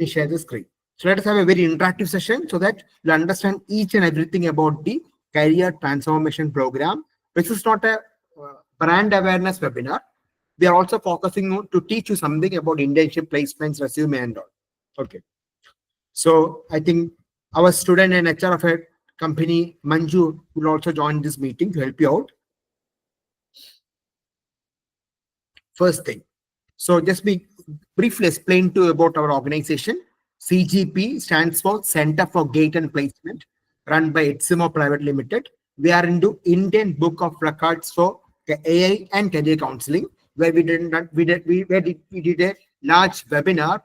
me share the screen. So let us have a very interactive session so that you understand each and everything about the career transformation program. This is not a brand awareness webinar. We are also focusing on to teach you something about internship placements, resume and all. Okay. So I think our student and HR of a company, Manju, will also join this meeting to help you out. First thing. So just be briefly explain to you about our organization. CGP stands for Center for Gate and Placement, run by Etsimo Private Limited. We are into Indian Book of Records for AI and career counseling, where we did a large webinar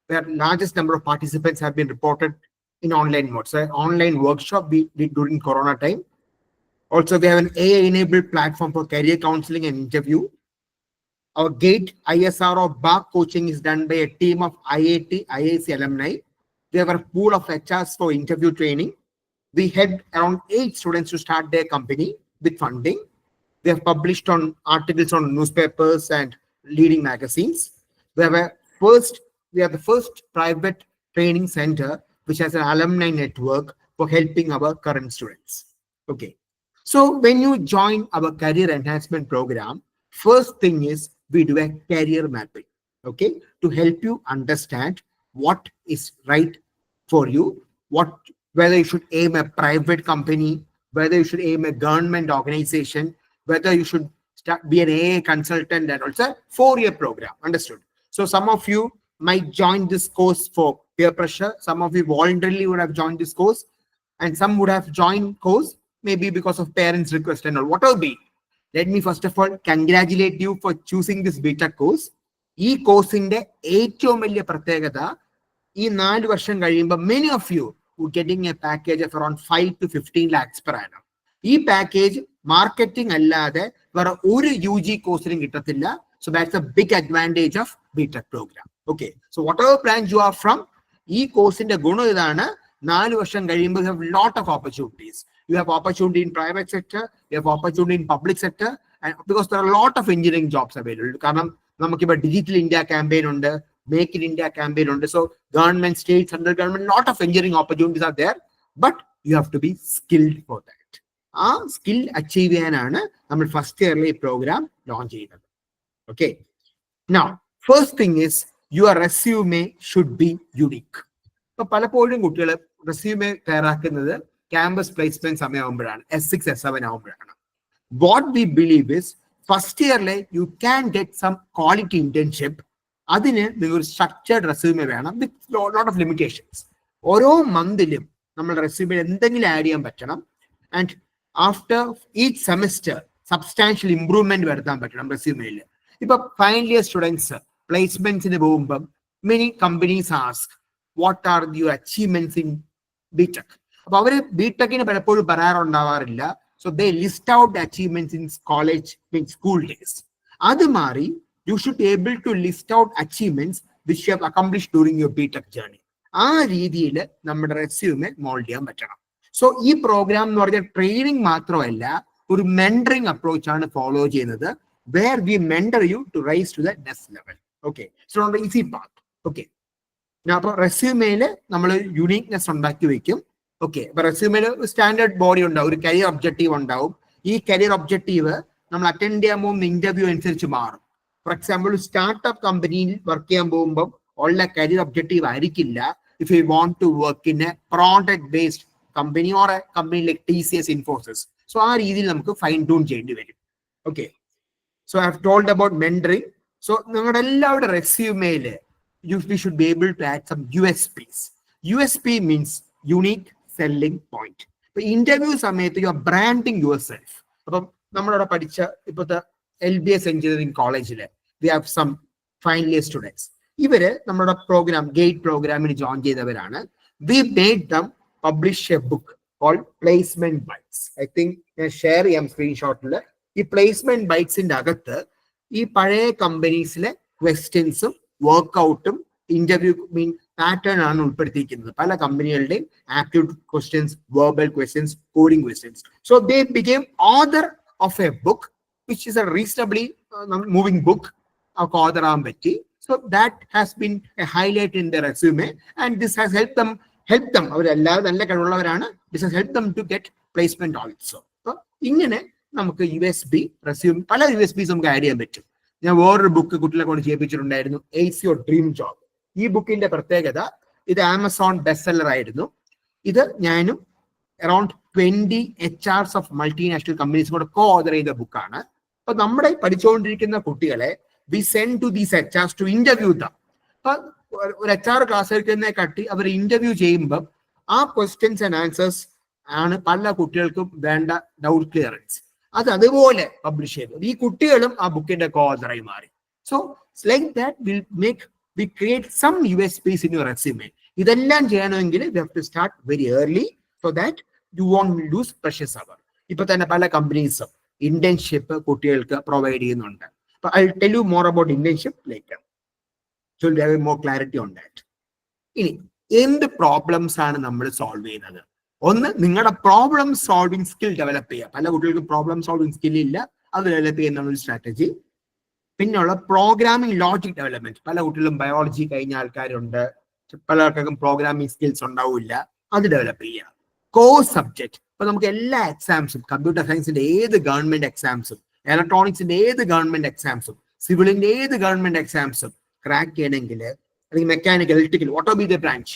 where largest number of participants have been reported in online mode. So online workshop we did during Corona time. Also, we have an AI-enabled platform for career counseling and interview. Our GATE ISR or BAC coaching is done by a team of IIT, IIC alumni. We have a pool of HRs for interview training. We had around 8 students to start their company with funding. We have published on articles on newspapers and leading magazines. We have the first private training center which has an alumni network for helping our current students. Okay. So when you join our career enhancement program, first thing is we do a career mapping, okay, to help you understand what is right for you, whether you should aim a private company, whether you should aim a government organization, whether you should be an AA consultant, and also a 4-year program. Understood? So some of you might join this course for peer pressure. Some of you voluntarily would have joined this course, and some would have joined course maybe because of parents' request and all. Whatever be. Let me first of all congratulate you for choosing this BTech course. This course in the many of you would getting a package of around 5 to 15 lakhs per annum. This package marketing allade were UG course. So that's a big advantage of BTech program. Okay. So whatever branch you are from, this course in the Guno Idana, 4 varsham കഴിയുമ്പോൾ you have a lot of opportunities. You have opportunity in private sector, you have opportunity in public sector, and because there are a lot of engineering jobs available. കാരണം നമുക്കിപ്പോൾ Digital India campaign ഉണ്ട്, Make in India campaign ഉണ്ട്. So government, state, central government, lot of engineering opportunities are there, but you have to be skilled for that. ആ skill achieve ചെയ്യാനാണ് നമ്മൾ first yearly program launch ചെയ്യുന്നത്. Okay. Now, first thing is your resume should be unique. ഇപ്പോൾ പലപ്പോഴും കുട്ടികൾ resume തയ്യാറാക്കുന്നത് campus placement സമയമാകുമ്പോഴാണ്, S6, S7 ആകുമ്പോഴാണ്. What we believe is first ഇയറിലെ you can get some quality internship. അതിന് നിങ്ങൾ ഒരു സ്ട്രക്ചേർഡ് റെസ്യൂമെ വേണം വിത്ത് ലോട്ട് ഓഫ് ലിമിറ്റേഷൻസ്. ഓരോ മന്തിലും നമ്മൾ റെസ്യൂമെ എന്തെങ്കിലും ആഡ് ചെയ്യാൻ പറ്റണം. And after each semester substantial improvement വരുത്താൻ പറ്റണം റെസ്യൂമയിൽ. ഇപ്പൊ ഫൈനൽ ഇയർ സ്റ്റുഡൻസ് പ്ലേസ്മെന്റ്സിന് പോകുമ്പം many companies ask what are your achievements in BTech. അപ്പൊ അവര് ബിടെക്കിന് പലപ്പോഴും പറയാറുണ്ടാവാറില്ല. So they list out achievements in college means school days. അത് മാറി you should able to list out achievements which you have accomplish during your BTech journey. ആ രീതിയിൽ നമ്മുടെ റെസ്യൂമെ മോൾഡ് ചെയ്യാൻ പറ്റണം. സോ ഈ പ്രോഗ്രാം എന്ന് പറഞ്ഞാൽ ട്രെയിനിങ് മാത്രമല്ല, ഒരു മെന്ററിംഗ് അപ്രോച്ച് ആണ് ഫോളോ ചെയ്യുന്നത്, where we mentor you to rise to the next level. Okay. So not easy path. Okay. അപ്പൊ റെസ്യൂമേല് നമ്മൾ യുണീക്നെസ് ഉണ്ടാക്കി വെക്കും. ഓക്കെ. അപ്പൊ റെസ്യൂമേല് സ്റ്റാൻഡേർഡ് ബോഡി ഉണ്ടാവും, ഒരു കരിയർ ഒബ്ജക്റ്റീവ് ഉണ്ടാവും. ഈ കരിയർ ഒബ്ജക്റ്റീവ് നമ്മൾ അറ്റൻഡ് ചെയ്യാൻ പോകുന്ന ഇന്റർവ്യൂ അനുസരിച്ച് മാറും. ഫോർ എക്സാമ്പിൾ, സ്റ്റാർട്ടപ്പ് കമ്പനിയിൽ വർക്ക് ചെയ്യാൻ പോകുമ്പോൾ ഉള്ള കരിയർ ഒബ്ജക്റ്റീവ് ആയിരിക്കില്ല if you want to work in a product based company or a company like TCS, Infosys. So ആ രീതിയിൽ നമുക്ക് ഫൈൻ ട്യൂൺ ചെയ്യേണ്ടി വരും. Okay. So I have told about mentoring. So നിങ്ങളുടെ എല്ലാവരുടെ റെസ്യൂമേല് we should be able to add some USPs. USP means unique selling point. ഇപ്പൊ interview സമയത്ത് you are branding yourself. അപ്പം നമ്മളവിടെ പഠിച്ച ഇപ്പോഴത്തെ LBS എഞ്ചിനീയറിംഗ് കോളേജില് we have some final year students. ഇവര് നമ്മുടെ പ്രോഗ്രാം ഗേറ്റ് പ്രോഗ്രാമിന് ജോയിൻ ചെയ്തവരാണ്. We made them publish a book called placement bytes. I think ഞാൻ ഷെയർ ചെയ്യാം സ്ക്രീൻഷോട്ടില്. ഈ പ്ലേസ്മെന്റ് ബൈറ്റ്സിന്റെ അകത്ത് ഈ പഴയ കമ്പനീസിലെ ക്വസ്റ്റ്യൻസും വർക്ക്ഔട്ടും ഇന്റർവ്യൂ മീൻ പാറ്റേൺ ആണ് ഉൾപ്പെടുത്തിയിരിക്കുന്നത്. പല കമ്പനികളുടെയും aptitude questions, verbal questions, coding questions. So they became author of a book which is a reasonably moving book. കോതറാൻ പറ്റി. So that has been a highlight in their resume, and this has helped them. അവരെല്ലാവരും നല്ല കഴിവുള്ളവരാണ്. This has helped them to get placement also. So ഇങ്ങനെ നമുക്ക് USB resume പല USBs നമുക്ക് add ചെയ്യാൻ പറ്റും. ഞാൻ വേറൊരു ബുക്ക് കുട്ടികളെ കൊണ്ട് ചെയ്യിപ്പിച്ചിട്ടുണ്ടായിരുന്നു, Ace Your Dream Job. ഈ ബുക്കിന്റെ പ്രത്യേകത, ഇത് ആമസോൺ ബെസ്റ്റ് സെല്ലർ ആയിരുന്നു. ഇത് ഞാനും around 20 HRs of multinational companies കൂടെ ഓതർ ചെയ്ത ബുക്കാണ്. അപ്പൊ നമ്മുടെ പഠിച്ചുകൊണ്ടിരിക്കുന്ന കുട്ടികളെ we send to these HRs to interview them. അപ്പൊ ഒരു HR ക്ലാസ് എടുക്കുന്നതിനെ കാട്ടി അവർ ഇന്റർവ്യൂ ചെയ്യുമ്പോൾ ആ ക്വസ്റ്റ്യൻസ് ആൻഡ് ആൻസേഴ്സ് ആണ് പല കുട്ടികൾക്കും വേണ്ട ഡൗട്ട് ക്ലിയറൻസ്. അത് അതുപോലെ പബ്ലിഷ് ചെയ്തു. ഈ കുട്ടികളും ആ ബുക്കിന്റെ ഓതറായി മാറി. So like that we create some USPs in your resume. ഇതെല്ലാം ചെയ്യണമെങ്കിൽ we have to start very early so that you won't lose precious hour. ഇപ്പൊ തന്നെ പല കമ്പനീസും ഇന്റേൺഷിപ്പ് കുട്ടികൾക്ക് പ്രൊവൈഡ് ചെയ്യുന്നുണ്ട്. I'll tell you more about internship later. So we'll have more clarity on that. ഇനി എന്ത് problems ആണ് നമ്മൾ സോൾവ് ചെയ്യുന്നത്? ഒന്ന്, നിങ്ങളുടെ പ്രോബ്ലം സോൾവിങ് സ്കിൽ ഡെവലപ്പ് ചെയ്യുക. പല കുട്ടികൾക്കും പ്രോബ്ലം സോൾവിങ് സ്കിൽ ഇല്ല, അത് ഡെവലപ്പ് ചെയ്യുന്ന ഒരു സ്ട്രാറ്റജി. പിന്നെയുള്ള പ്രോഗ്രാമിംഗ് ലോജിക് ഡെവലപ്മെന്റ്. പല കുട്ടികളും ബയോളജി കഴിഞ്ഞ ആൾക്കാരുണ്ട്, പല ആൾക്കാർക്കും പ്രോഗ്രാമിംഗ് സ്കിൽസ് ഉണ്ടാവില്ല, അത് ഡെവലപ്പ് ചെയ്യുക. Course subject. ഇപ്പൊ നമുക്ക് എല്ലാ എക്സാംസും, കമ്പ്യൂട്ടർ സയൻസിന്റെ ഏത് ഗവൺമെന്റ് എക്സാംസും, ഇലക്ട്രോണിക്സിന്റെ ഏത് ഗവൺമെന്റ് എക്സാംസും, സിവിലിന്റെ ഏത് ഗവൺമെന്റ് എക്സാംസും ക്രാക്ക് ചെയ്യണമെങ്കിൽ, അല്ലെങ്കിൽ mechanical, electrical, what B the branch,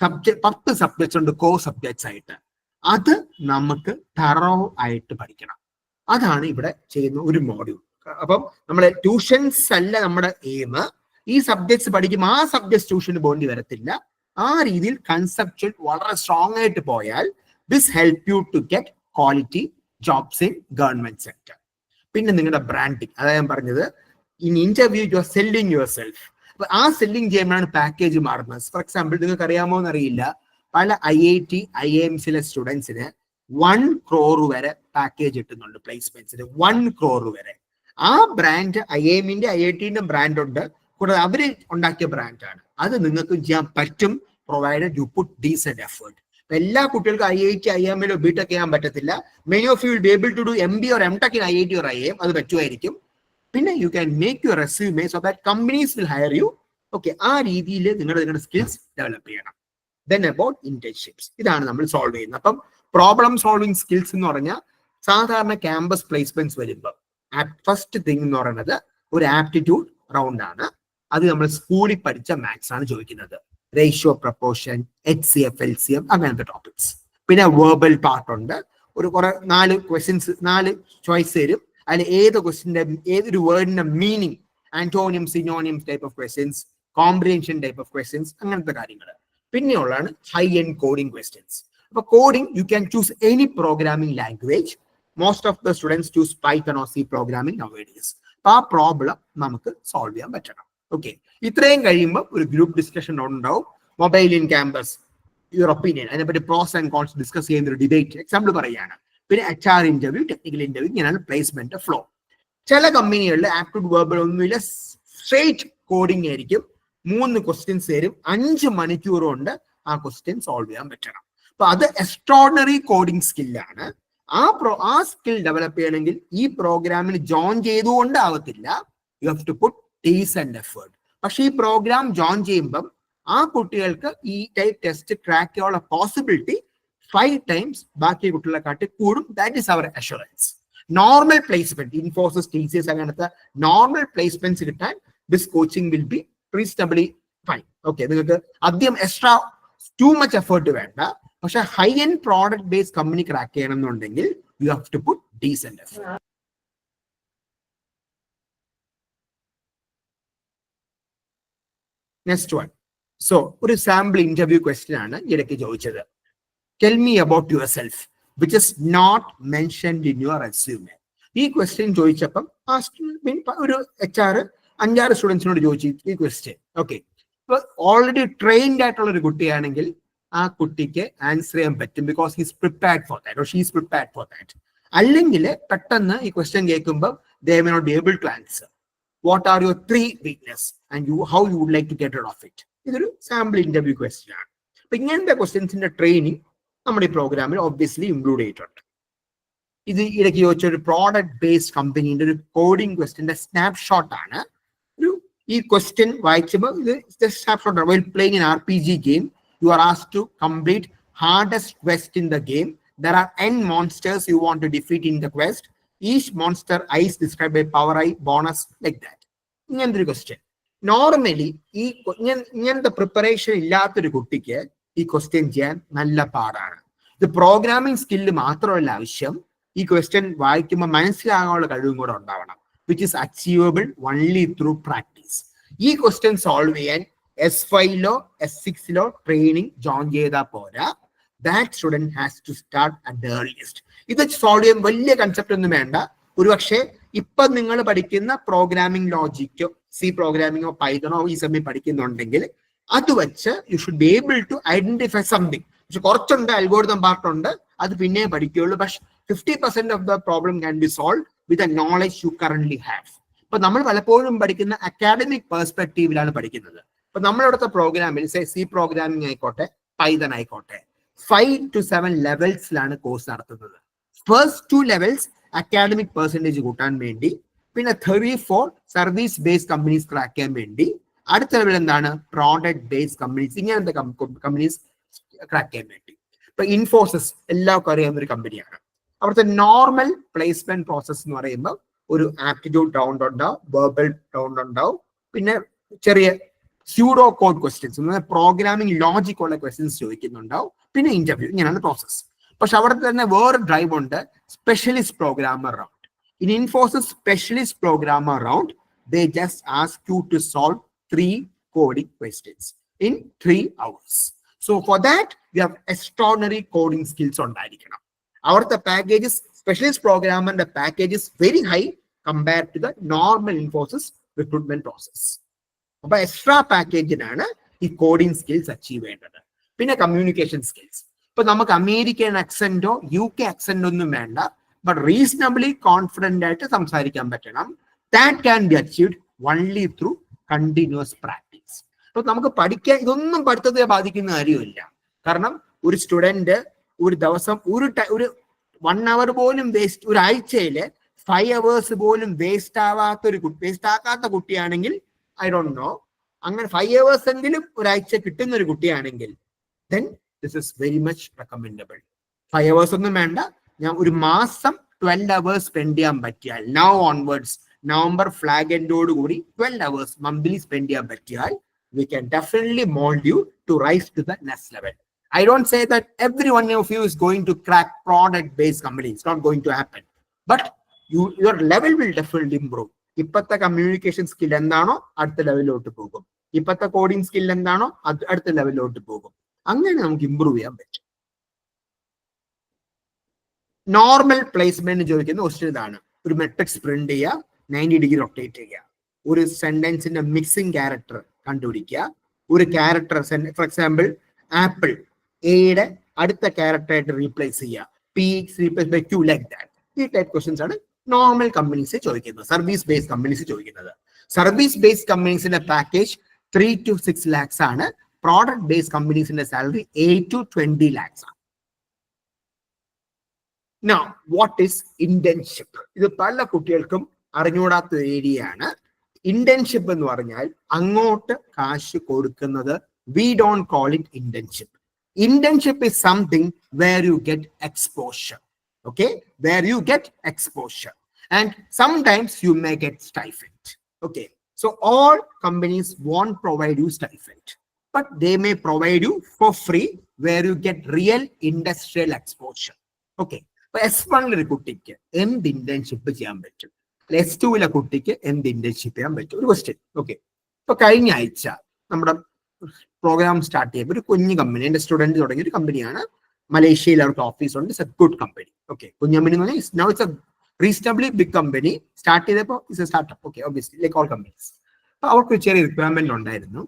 10 subjects ഉണ്ട് കോഴ്സ് സബ്ജക്ട്സ് ആയിട്ട്. അത് നമുക്ക് തറോ ആയിട്ട് പഠിക്കണം. അതാണ് ഇവിടെ ചെയ്യുന്ന ഒരു മോഡ്യൂൾ. അപ്പം നമ്മളെ ട്യൂഷൻസ് അല്ല നമ്മുടെ എയിം. ഈ സബ്ജക്ട്സ് പഠിക്കുമ്പോൾ ആ സബ്ജക്ട്സ് ട്യൂഷന് പോകേണ്ടി വരത്തില്ല. ആ രീതിയിൽ കൺസെപ്ച്വൽ വളരെ സ്ട്രോങ് ആയിട്ട് പോയാൽ this help you to get quality jobs in government sector. പിന്നെ നിങ്ങളുടെ ബ്രാൻഡിങ്, അതായത് ഞാൻ പറഞ്ഞത്, in interview you are selling yourself. അപ്പൊ ആ സെല്ലിങ് ചെയ്യുമ്പോഴാണ് പാക്കേജ് മാറുന്നത്. ഫോർ എക്സാമ്പിൾ, നിങ്ങൾക്ക് അറിയാമോ എന്നറിയില്ല, പല IIT IIMസിലെ സ്റ്റുഡൻസിന് 1 crore വരെ പാക്കേജ് കിട്ടുന്നുണ്ട് പ്ലേസ്മെന്റ്സിന്. 1 crore വരെ. ആ ബ്രാൻഡ് IIMന്റെ IITന്റെ ബ്രാൻഡ് ഉണ്ട്, കൂടാതെ അവര് ഉണ്ടാക്കിയ ബ്രാൻഡാണ്. അത് നിങ്ങൾക്ക് ചെയ്യാൻ പറ്റും, provided you put decent effort. എല്ലാ കുട്ടികൾക്കും IIT IIMലോ ബിടെക് ചെയ്യാൻ പറ്റത്തില്ല. Many of you will be able to do MBA or MTech in IIT or IIM. അത് പറ്റുമായിരിക്കും. പിന്നെ you can make your resume so that companies will hire you. Okay, ആ രീതിയിൽ നിങ്ങളുടെ സ്കിൽസ് ഡെവലപ്പ് ചെയ്യണം. ദെൻ അബൌട്ട് ഇന്റേൺഷിപ്സ്, ഇതാണ് നമ്മൾ solve ചെയ്യുന്നത്. അപ്പം പ്രോബ്ലം സോൾവിങ് സ്കിൽസ് എന്ന് പറഞ്ഞാൽ സാധാരണ ക്യാമ്പസ് പ്ലേസ്മെന്റ്സ് വരുമ്പോൾ ഫസ്റ്റ് തിങ് എന്ന് പറയുന്നത് ഒരു ആപ്റ്റിറ്റ്യൂഡ് റൗണ്ട് ആണ്. അത് നമ്മൾ സ്കൂളിൽ പഠിച്ച മാത്സ് ആണ് ചോദിക്കുന്നത്. റേഷ്യോ, പ്രപ്പോർഷൻ, HCF, LCM, അങ്ങനത്തെ ടോപ്പിക്സ്. പിന്നെ വേർബൽ പാർട്ട് ഉണ്ട്. ഒരു 4 ക്വസ്റ്റ്യൻസ്, 4 ചോയ്സ് തരും. അതിൽ ഏത് ക്വസ്റ്റ്യന്റെ ഏതൊരു വേർഡിന്റെ meaning, antonym, synonym type of questions, comprehension type of questions, അങ്ങനത്തെ കാര്യങ്ങൾ. പിന്നെയുള്ളതാണ് ഹൈ എൻഡ് കോഡിംഗ് ക്വസ്റ്റ്യൻസ്. അപ്പൊ coding you can choose any programming language. Most of the students choose Python or C programming nowadays. അപ്പൊ ആ problem നമുക്ക് solve ചെയ്യാൻ പറ്റണം. Okay, ഇത്രയും കഴിയുമ്പോൾ ഒരു ഗ്രൂപ്പ് ഡിസ്കഷൻ ഉണ്ടാവും. Mobile in campus, your opinion, അതിനെപ്പറ്റി പ്രോസ് ആൻഡ് കോൺസ് ഡിസ്കസ് ചെയ്യുന്ന ഒരു ഡിബേറ്റ്, എക്സാമ്പിൾ പറയുകയാണ്. പിന്നെ HR ഇന്റർവ്യൂ, ടെക്നിക്കൽ ഇന്റർവ്യൂ, ഇങ്ങനെയാണ് പ്ലേസ്മെന്റ് ഫ്ലോ. ചില കമ്പനികളിൽ ആപ്റ്റിറ്റ്യൂഡ് വേർബൽ ഒന്നുമില്ല, സ്ട്രേറ്റ് കോഡിംഗ് ആയിരിക്കും. 3 ക്വസ്റ്റ്യൻസ് തരും, 5 മണിക്കൂർ കൊണ്ട് ആ ക്വസ്റ്റ്യൻ സോൾവ് ചെയ്യാൻ പറ്റണം. അപ്പൊ അത് എക്സ്ട്രോർഡിനറി കോഡിംഗ് സ്കില്ലാണ്. ആ സ്കിൽ ഡെവലപ്പ് ചെയ്യണമെങ്കിൽ ഈ പ്രോഗ്രാമിൽ ജോയിൻ ചെയ്തുകൊണ്ട് ആവത്തില്ല. You have to put decent effort. പക്ഷെ ഈ പ്രോഗ്രാം ജോയിൻ ചെയ്യുമ്പം ആ കുട്ടികൾക്ക് ഈ ടൈപ്പ് ടെസ്റ്റ് ക്രാക്ക് ചെയ്യാനുള്ള പോസിബിലിറ്റി 5 times ബാക്കി കുട്ടികളെ കാട്ടി കൂടും. That is our assurance. Normal placement, Infosys, TCS അങ്ങനത്തെ നോർമൽ പ്ലേസ്മെന്റ്സ് കിട്ടാൻ this coaching will be reasonably fine. Okay, നിങ്ങൾക്ക് അധികം എക്സ്ട്രാ ടു മച്ച് എഫേർട്ട് വേണ്ട. പക്ഷെ high end product based company crack ചെയ്യണം എന്നുണ്ടെങ്കിൽ you have to put decent effort. Next one. So ഒരു sample interview question ആണ് ഇടയ്ക്ക് ചോദിച്ചത്. Tell me about yourself, which is not mentioned in your resume. ഈ question ചോദിച്ചപ്പം ഒരു HR 5-6 സ്റ്റുഡൻസിനോട് ചോദിച്ചു ഈ ക്വസ്റ്റ്യൻ. ഓക്കെ, ഇപ്പൊ ഓൾറെഡി ട്രെയിൻഡ് ആയിട്ടുള്ള ഒരു കുട്ടിയാണെങ്കിൽ ആ കുട്ടിക്ക് ആൻസർ ചെയ്യാൻ പറ്റും, because he's prepared for that or she is prepared for that. അല്ലെങ്കിൽ പെട്ടെന്ന് ഈ ക്വസ്റ്റ്യൻ കേൾക്കുമ്പോൾ they may not be able to answer. What are your 3 weaknesses and how you would like to get rid of it? ഇതൊരു sample interview question ആണ്. അപ്പൊ ഇങ്ങനത്തെ ക്വസ്റ്റ്യൻസിന്റെ training നമ്മുടെ ഈ പ്രോഗ്രാമിൽ ഒബ്വിയസ്ലി ഇൻക്ലൂഡ് ചെയ്തിട്ടുണ്ട്. ഇത് ഇടയ്ക്ക് ചോദിച്ച ഒരു പ്രോഡക്റ്റ് ബേസ്ഡ് കമ്പനീന്റെ ഒരു കോഡിംഗ് ക്വസ്റ്റ്യന്റെ സ്നാപ്ഷോട്ട് ആണ്. ഈ ക്വസ്റ്റ്യൻ വായിക്കുമ്പോൾ ഇത് just snapshot. While playing an RPG game, you are asked to complete hardest quest in the game. There are n monsters you want to defeat in the quest. Each monster I is described by power I bonus, like that. ഇങ്ങനത്തെ ഒരു question. Normally ഇങ്ങനത്തെ preparation ഇല്ലാത്തൊരു കുട്ടിക്ക് ഈ question ചെയ്യാൻ നല്ല പാടാണ്. ഇത് പ്രോഗ്രാമിംഗ് സ്കില്ല് മാത്രമല്ല ആവശ്യം, ഈ ക്വസ്റ്റ്യൻ വായിക്കുമ്പോൾ മനസ്സിലാകാനുള്ള കഴിവും കൂടെ ഉണ്ടാവണം, which is achievable only through practice. ഈ ക്വസ്റ്റ്യൻ സോൾവ് ചെയ്യാൻ S5 S6 ട്രെയിനിങ് ജോയിൻ ചെയ്താൽ പോരാ. That student has to start at the earliest. ഇത് സോൾവ് ചെയ്യാൻ വലിയ കൺസെപ്റ്റ് ഒന്നും വേണ്ട. ഒരുപക്ഷെ ഇപ്പൊ നിങ്ങൾ പഠിക്കുന്ന പ്രോഗ്രാമിംഗ് ലോജിക്കോ സി പ്രോഗ്രാമിങ്ങോ പൈത്തണോ ഈ സമയം പഠിക്കുന്നുണ്ടെങ്കിൽ അത് വെച്ച് you should be able to identify something. പക്ഷെ കുറച്ചുണ്ട്, അൽഗോരിതം പാർട്ടുണ്ട്, അത് പിന്നെ പഠിക്കുകയുള്ളൂ. പക്ഷെ 50% of the problem can be solve with a knowledge you currently have. ഇപ്പൊ നമ്മൾ പലപ്പോഴും പഠിക്കുന്ന അക്കാഡമിക് പെർസ്പെക്റ്റീവിലാണ് പഠിക്കുന്നത്. ഇപ്പൊ നമ്മളവിടുത്തെ പ്രോഗ്രാമിൽ സി പ്രോഗ്രാമിംഗ് ആയിക്കോട്ടെ, പൈത്തൺ ആയിക്കോട്ടെ, 5 to 7 ലെവൽസിലാണ് കോഴ്സ് നടത്തുന്നത്. ഫസ്റ്റ് 2 ലെവൽസ് അക്കാഡമിക് പെർസെൻറ്റേജ് കൂട്ടാൻ വേണ്ടി, പിന്നെ 3-4 സർവീസ് ബേസ്ഡ് കമ്പനീസ് ക്രാക്ക് ചെയ്യാൻ വേണ്ടി, അടുത്ത ലെവൽ എന്താണ് പ്രോഡക്റ്റ് ബേസ്ഡ് കമ്പനീസ്, ഇങ്ങനത്തെ കമ്പനീസ് ക്രാക്ക് ചെയ്യാൻ വേണ്ടി. ഇപ്പൊ ഇൻഫോസിസ് എല്ലാവർക്കും അറിയാവുന്ന ഒരു കമ്പനിയാണ്. അവിടുത്തെ നോർമൽ പ്ലേസ്മെന്റ് പ്രോസസ് എന്ന് പറയുമ്പോൾ ഒരു ആപ്റ്റിറ്റ്യൂഡ് റൗണ്ട് ഉണ്ടാവും, വെർബൽ റൗണ്ട് ഉണ്ടാവും, പിന്നെ ചെറിയ pseudo code questions, programming logic ഉള്ള ക്വസ്റ്റ്യൻസ് ചോദിക്കുന്നുണ്ടാവും, പിന്നെ ഇന്റർവ്യൂ. ഇങ്ങനെയാണ് പ്രോസസ്. പക്ഷെ അവിടെ തന്നെ വേറെ ഡ്രൈവ് ഉണ്ട്, specialist programmer round. In Infosys specialist programmer round they just ask you to solve 3 coding questions in 3 hours. So for that you have extraordinary coding skills ഉണ്ടായിരിക്കണം. അവിടുത്തെ പാക്കേജസ് സ്പെഷ്യലിസ്റ്റ് പ്രോഗ്രാമറിന്റെ packages very high compared to the normal Infosys recruitment process. അപ്പൊ extra പാക്കേജിനാണ് ഈ coding skills achieve ചെയ്യേണ്ടത്. പിന്നെ communication skills. ഇപ്പൊ നമുക്ക് അമേരിക്കൻ അക്സെന്റോ UK അക്സെന്റോ ഒന്നും വേണ്ട, ബട്ട് റീസണബിളി കോൺഫിഡന്റ് ആയിട്ട് സംസാരിക്കാൻ പറ്റണം. That can be achieved only through continuous practice. അപ്പൊ നമുക്ക് പഠിക്കാൻ, ഇതൊന്നും പഠിത്തത്തെ ബാധിക്കുന്ന കാര്യമില്ല. കാരണം ഒരു സ്റ്റുഡന്റ് ഒരു ദിവസം ഒരു 1 hour പോലും വേസ്റ്റ്, ഒരാഴ്ചയില് 5 hours പോലും വേസ്റ്റ് ആക്കാത്ത കുട്ടിയാണെങ്കിൽ, ഐ ഡോണ്ട് നോ, അങ്ങനെ 5 hours എങ്കിലും ഒരാഴ്ച കിട്ടുന്ന ഒരു കുട്ടിയാണെങ്കിൽ then this is very much recommendable. 5 hours ഒന്നും വേണ്ട, ഞാൻ ഒരു മാസം 12 hours സ്പെൻഡ് ചെയ്യാൻ പറ്റിയാൽ, now onwards നവംബർ ഫ്ലാഗ് എൻഡോട് കൂടി 12 hours മന്ത്ലി സ്പെൻഡ് ചെയ്യാൻ പറ്റിയാൽ, we can definitely mold you to rise to the next level. I don't say that every one of you is going to crack product based company. It's not going to happen. But your level will definitely improve. ഇപ്പത്തെ communication skill എന്താണോ അടുത്ത ലെവലിലോട്ട് പോകും, ഇപ്പത്തെ coding skill എന്താണോ അത് അടുത്ത ലെവലിലോട്ട് പോകും. അങ്ങനെ നമുക്ക് ഇമ്പ്രൂവ് ചെയ്യാൻ പറ്റും. നോർമൽ പ്ലേസ്മെന്റ് ചോദിക്കുന്ന ക്വസ്റ്റ്യൻ ഇതാണ്. ഒരു മെട്രിക്സ് പ്രിന്റ് ചെയ്യുക, 90 ഡിഗ്രി റൊട്ടേറ്റ് ചെയ്യുക, ഒരു സെന്റൻസിന്റെ മിക്സിംഗ് ക്യാരക്ടർ കണ്ടുപിടിക്കുക, ഒരു ക്യാരക്ടർ ഫോർ എക്സാമ്പിൾ ആപ്പിൾ എയുടെ അടുത്ത ക്യാരക്ടറായിട്ട് റീപ്ലേസ് ചെയ്യുക, P replace by Q, like that. ഈ ടൈപ്പ് ക്വസ്റ്റ്യൻസ് ആണ് നോർമൽ കമ്പനീസ് ചോദിക്കുന്നത്, സർവീസ് ബേസ്ഡ് കമ്പനീസ് ചോദിക്കുന്നത്. സർവീസ് ബേസ്ഡ് കമ്പനീസിന്റെ പാക്കേജ് 3 to 6 lakhs ആണ്. പ്രോഡക്റ്റ് ബേസ്ഡ് കമ്പനീസിന്റെ സാലറി 8 to 20 lakhs ആണ്. Now, what is internship? ഇത് പല കുട്ടികൾക്കും അറിഞ്ഞൂടാത്ത ഏരിയയാണ്. ഇന്റേൺഷിപ്പ് എന്ന് പറഞ്ഞാൽ അങ്ങോട്ട് കാശ് കൊടുക്കുന്നത്. We don't call it internship. Internship is something where you get exposure. Okay? Where you get exposure. And sometimes you may get stipend. Okay? So all companies won't provide you stipend, but they may provide you for free where you get real industrial exposure. Okay? S1 കുട്ടിക്ക് എന്ത് internship ചെയ്യാൻ പറ്റും, S2 കുട്ടിക്ക് എന്ത് internship ചെയ്യാൻ പറ്റും? ഒരു question. Okay, ഇപ്പൊ കഴിഞ്ഞ ആഴ്ച നമ്മുടെ പ്രോഗ്രാം സ്റ്റാർട്ട് ചെയ്യുമ്പോൾ ഒരു കുഞ്ഞു കമ്പനി, എന്റെ സ്റ്റുഡന്റ് തുടങ്ങിയ ഒരു കമ്പനിയാണ്. മലേഷ്യയിൽ അവർക്ക് ഓഫീസ് ഉണ്ട്. It's a good company. Okay, കുഞ്ഞു കമ്പനി എന്ന് പറഞ്ഞാൽ now it's a reasonably big company. Start ചെയ്തപ്പോൾ it's a startup. Okay, obviously like all companies. അപ്പൊ അവർക്ക് ചെറിയ റിക്വയർമെന്റ് ഉണ്ടായിരുന്നു.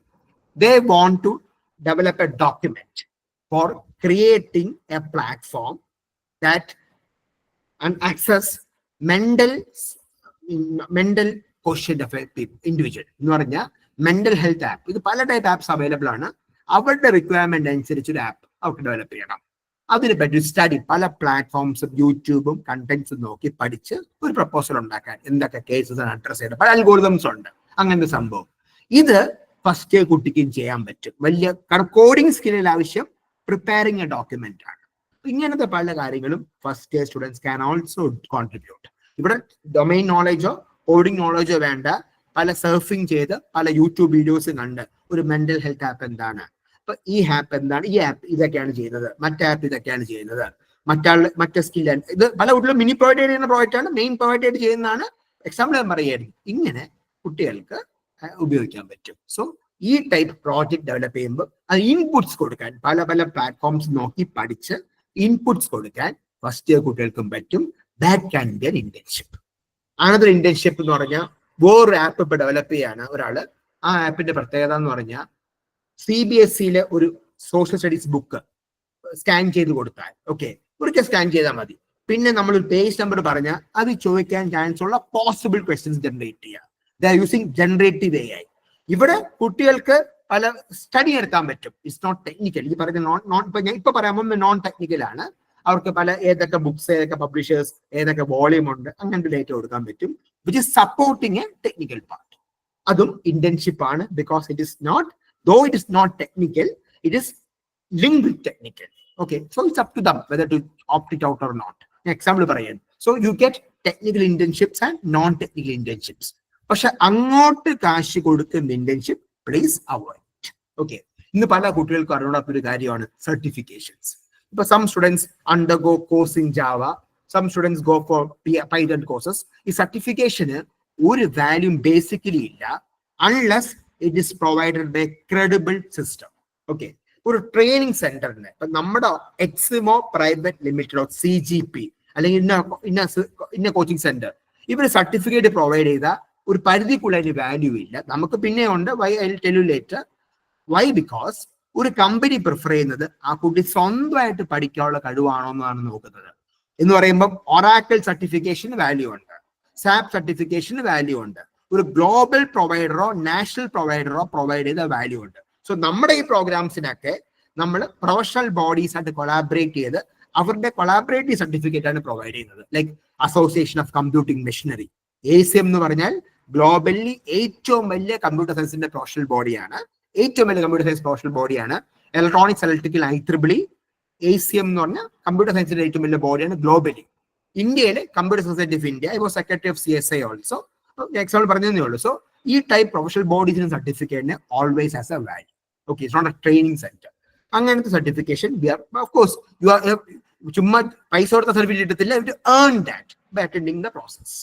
They want to develop a document for creating a platform that and access mental quotient of a individual എന്ന് പറഞ്ഞാൽ mental health app. ഇത് പല type apps available ആണ്. അവരുടെ റിക്വയർമെന്റ് അനുസരിച്ച് ഒരു ആപ്പ് അവർക്ക് ഡെവലപ്പ് ചെയ്യണം. അതിനെ പറ്റി സ്റ്റഡി, പല പ്ലാറ്റ്ഫോംസും യൂട്യൂബും കണ്ടന്റ്സും നോക്കി പഠിച്ച് ഒരു പ്രപ്പോസൽ ഉണ്ടാക്കാൻ എന്തൊക്കെ കേസസ് അഡ്രസ് ചെയ്യണം. പല അൽഗോരിതംസ് ഉണ്ട് അങ്ങനത്തെ സംഭവം. ഇത് ഫസ്റ്റ് ഇയർ കുട്ടിക്കും ചെയ്യാൻ പറ്റും. വലിയ കാരണം കോഡിംഗ് സ്കില്ലിൽ ആവശ്യം പ്രിപ്പയറിംഗ് എ ഡോക്യുമെന്റ് ആണ്. ഇങ്ങനത്തെ പല കാര്യങ്ങളും first year students can also contribute. ഇവിടെ ഡൊമൈൻ നോളജോ കോഡിംഗ് നോളജോ വേണ്ട, പല സർഫിംഗ് ചെയ്ത് പല യൂട്യൂബ് വീഡിയോസ് കണ്ട് ഒരു മെന്റൽ ഹെൽത്ത് ആപ്പ് എന്താണ്, അപ്പൊ ഈ ആപ്പ് എന്താണ്, ഈ ആപ്പ് ഇതൊക്കെയാണ് ചെയ്യുന്നത്, മറ്റേ ആപ്പ് ഇതൊക്കെയാണ് ചെയ്യുന്നത്, മറ്റേ സ്കിൽ ഇത് പല കുട്ടികളും മിനി പ്രൊവൈഡ് ചെയ്യുന്ന പ്രോജക്റ്റ് ആണ്, മെയിൻ പ്രൊവൈഡ് ചെയ്യുന്നതാണ്. എക്സാമ്പിൾ ഞാൻ പറയുകയായിരുന്നു, ഇങ്ങനെ കുട്ടികൾക്ക് ഉപയോഗിക്കാൻ പറ്റും. സോ ഈ ടൈപ്പ് പ്രോജക്റ്റ് ഡെവലപ്പ് ചെയ്യുമ്പോൾ അത് ഇൻപുട്സ് കൊടുക്കാൻ പല പല പ്ലാറ്റ്ഫോംസ് നോക്കി പഠിച്ച് ഇൻപുട്സ് കൊടുക്കാൻ ഫസ്റ്റ് ഇയർ കുട്ടികൾക്കും പറ്റും. That can be an internship. Another internship എന്ന് പറഞ്ഞാൽ വേറൊരു ആപ്പ് ഇപ്പൊ ഡെവലപ്പ് ചെയ്യാണ് ഒരാള്. ആ ആപ്പിന്റെ പ്രത്യേകത എന്ന് പറഞ്ഞാൽ CBSE ഒരു സോഷ്യൽ സ്റ്റഡീസ് ബുക്ക് സ്കാൻ ചെയ്ത് കൊടുത്താൽ, ഓക്കെ, ഒരിക്കൽ സ്കാൻ ചെയ്താൽ മതി. പിന്നെ നമ്മൾ ഒരു പേജ് നമ്പർ പറഞ്ഞാൽ അത് ചോദിക്കാൻ ചാൻസ് ഉള്ള പോസിബിൾ ക്വസ്റ്റ്യൻസ് ജനറേറ്റ് ചെയ്യുക. They are using generative AI. ഇവിടെ കുട്ടികൾക്ക് പല സ്റ്റഡി എടുക്കാൻ പറ്റും. It's not technical. ഈ പറയുന്ന ഞാൻ ഇപ്പൊ പറയാൻ നോൺ ടെക്നിക്കൽ ആണ്. അവർക്ക് പല ഏതൊക്കെ ബുക്സ്, ഏതൊക്കെ പബ്ലിഷേഴ്സ്, ഏതൊക്കെ വോളിയം ഉണ്ട്, അങ്ങനത്തെ ഡേറ്റ കൊടുക്കാൻ പറ്റും, which is supporting a technical part. അതും ഇന്റേൺഷിപ്പ് ആണ്. Because it is not, though it is not technical, it is linked with technical. Okay, so it's up to them whether to opt it out or not. Example പറയാൻ, so you get technical internships and non-technical internships. പക്ഷെ അങ്ങോട്ട് കാശ് കൊടുക്കുന്ന internship please avoid. Okay, ഇന്ന് പല കുട്ടികൾക്കും അറിയാത്തൊരു കാര്യമാണ് സർട്ടിഫിക്കേഷൻസ്. ഇപ്പൊ some students undergo course in Java, some students go for Python courses. ഈ സർട്ടിഫിക്കേഷന് ഒരു വാല്യൂ ബേസിക്കലി ഇല്ല unless it is provided by a credible system. Okay, ഒരു ട്രെയിനിങ് സെന്ററിന് ഇപ്പൊ നമ്മുടെ എക്സിമോ പ്രൈവറ്റ് ലിമിറ്റഡോ CGP അല്ലെങ്കിൽ ഇന്ന കോച്ചിങ് സെന്റർ ഇവർ സർട്ടിഫിക്കറ്റ് പ്രൊവൈഡ് ചെയ്ത ഒരു പരിധിക്കുള്ള അതിന് വാല്യൂ ഇല്ല. നമുക്ക് പിന്നെ ഉണ്ട്, why I will tell you later why. Because ഒരു കമ്പനി പ്രിഫർ ചെയ്യുന്നത് ആ കുട്ടി സ്വന്തമായിട്ട് പഠിക്കാനുള്ള കഴിവാണോ എന്നാണ് നോക്കുന്നത്. എന്ന് പറയുമ്പോൾ ഒറാക്കിൾ സർട്ടിഫിക്കേഷന് വാല്യൂ ഉണ്ട്, സാപ്പ് സർട്ടിഫിക്കേഷന് വാല്യൂ ഉണ്ട്, ഒരു ഗ്ലോബൽ പ്രൊവൈഡറോ നാഷണൽ പ്രൊവൈഡറോ പ്രൊവൈഡ് ചെയ്ത വാല്യൂ ഉണ്ട്. സോ നമ്മുടെ ഈ പ്രോഗ്രാംസിനൊക്കെ നമ്മൾ പ്രൊഫഷണൽ ബോഡീസ് ആയിട്ട് കൊളാബറേറ്റ് ചെയ്ത് അവരുടെ കൊളാബറേറ്റീവ് സർട്ടിഫിക്കറ്റ് ആണ് പ്രൊവൈഡ് ചെയ്യുന്നത്. Like association of computing machinery, ACM എന്ന് പറഞ്ഞാൽ ഗ്ലോബലി ഏറ്റവും വലിയ കമ്പ്യൂട്ടർ സയൻസിന്റെ പ്രൊഫഷണൽ ബോഡിയാണ്, ഏറ്റവും വലിയ കമ്പ്യൂട്ടർ സയൻസ് പ്രൊഫഷണൽ ബോഡിയാണ്. ഇലക്ട്രോണിക്സ് ഇലക്ട്രിക്കൽ IEEE ACM എന്ന് പറഞ്ഞാൽ കമ്പ്യൂട്ടർ സയൻസിന്റെ ഏറ്റവും വലിയ ബോഡിയാണ് ഗ്ലോബലി. ഇന്ത്യയിലെ computer society of India, I was secretary of CSI also. Example പറഞ്ഞതേ ഉള്ളൂ. സോ ഈ ടൈപ്പ് പ്രൊഫഷണൽ ബോഡീസിന് സർട്ടിഫിക്കറ്റിന് always has a value. Okay, it's not a training centre. അങ്ങനത്തെ certification of course you are ചുമ്മാ പൈസ കൊടുത്ത സർട്ടിഫിക്കറ്റ് കിട്ടത്തില്ല, you earn that by attending the process.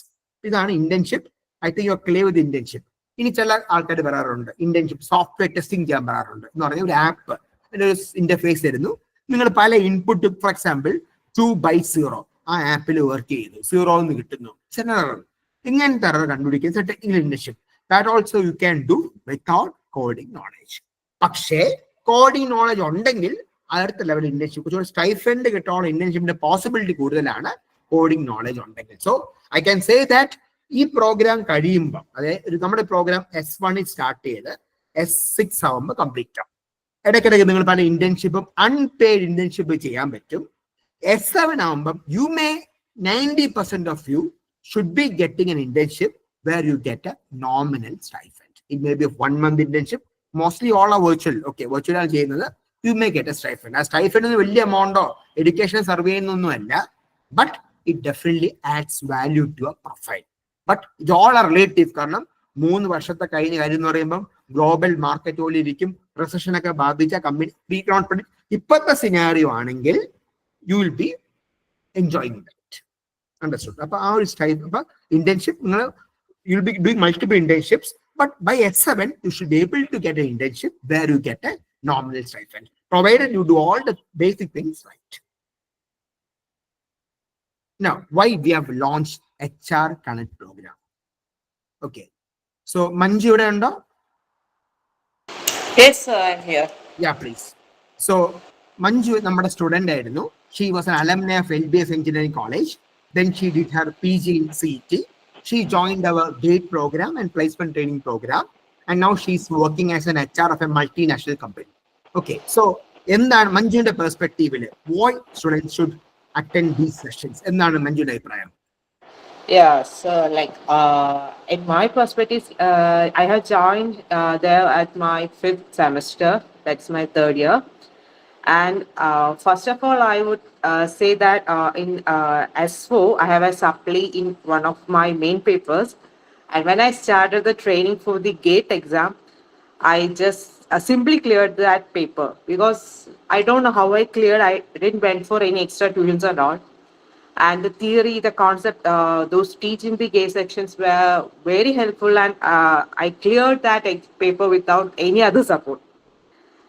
ഇതാണ് internship. I think you are clear with internship. ഇനി ചില ആൾക്കാർ പറയാറുണ്ട് ഇന്റേൺഷിപ്പ് സോഫ്റ്റ്വെയർ ടെസ്റ്റിംഗ് ചെയ്യാൻ പറയാറുണ്ട്. എന്ന് പറഞ്ഞാൽ ഒരു ആപ്പ് അതിന്റെ ഒരു ഇന്റർഫേസ് തരുന്നു, നിങ്ങൾ പല ഇൻപുട്ട്, ഫോർ എക്സാമ്പിൾ 2/0 ആ ആപ്പിൽ വർക്ക് ചെയ്തു, 0 എന്ന് കിട്ടുന്നു. ഇങ്ങനത്തെ കണ്ടുപിടിക്കുന്ന technical internship that also you can do without coding knowledge. പക്ഷേ കോഡിംഗ് നോളജ് ഉണ്ടെങ്കിൽ അടുത്ത ലെവൽ ഇന്റേൺഷിപ്പ് സ്റ്റൈഫൻഡ് കിട്ടാനുള്ള ഇന്റേൺഷിപ്പിന്റെ പോസിബിലിറ്റി കൂടുതലാണ് കോഡിംഗ് നോളജ് ഉണ്ടെങ്കിൽ. So I can say that ഈ പ്രോഗ്രാം കഴിയുമ്പോൾ, അതായത് നമ്മുടെ പ്രോഗ്രാം S1 സ്റ്റാർട്ട് ചെയ്ത് S6 ആവുമ്പോൾ കംപ്ലീറ്റ് ആവും. ഇടയ്ക്കിടയ്ക്ക് നിങ്ങൾ പല ഇന്റേൺഷിപ്പും അൺപെയ്ഡ് ഇന്റേൺഷിപ്പ് ചെയ്യാൻ പറ്റും. S7 ആവുമ്പം you may 90% of you should be getting an internship where you get a nominal stipend. It may be a 1 month internship. Mostly all are virtual. Okay, virtual ആണ് ചെയ്യുന്നത്. You may get a stipend. ആ stipend ഒന്നും വലിയ എമൗണ്ടോ education survey ഒന്നും അല്ല, but it definitely adds value to a profile. But ഇത് all are relative. കാരണം 3 വർഷത്തെ കഴിഞ്ഞ കാര്യം എന്ന് പറയുമ്പോൾ ഗ്ലോബൽ മാർക്കറ്റ് പോലെ ഇരിക്കും, റിസഷൻ ഒക്കെ ബാധിച്ച കമ്പനി ഇപ്പോഴത്തെ സിനാരിയോ ആണെങ്കിൽ you will be enjoying that. Understood? അപ്പൊ ആ ഒരു സ്റ്റൈൽ ഇന്റേൺഷിപ്പ് നിങ്ങൾ you will be doing multiple internships, but by S7 you should be able to get a internship where you get a nominal stipend provided you do all the basic things right. Now, why we have launched HR Connect program? Okay, so Manju ഇവിടെ ഉണ്ടോ? Yes, sir, I'm here. Yeah, please. So Manju നമ്മുടെ student ആയിരുന്നു. She was an alumni of LBS Engineering College. Then she did her PG in CET. She joined our GATE program and placement training program. And now she's working as an HR of a multinational company. Okay, so എന്താണ് മഞ്ജുവിന്റെ പെർസ്പെക്റ്റീവില് why students should attend these sessions? എന്താണ് മഞ്ജുവിന്റെ അഭിപ്രായം? Yeah, so like in my perspective, I have joined there at my fifth semester. That's my third year. And first of all, I would say that in S4, I have a supply in one of my main papers. And when I started the training for the GATE exam, I just simply cleared that paper because I don't know how I cleared. I didn't went for any extra tuitions and all. And the theory, the concept, those teaching the GATE sections were very helpful, and I cleared that paper without any other support.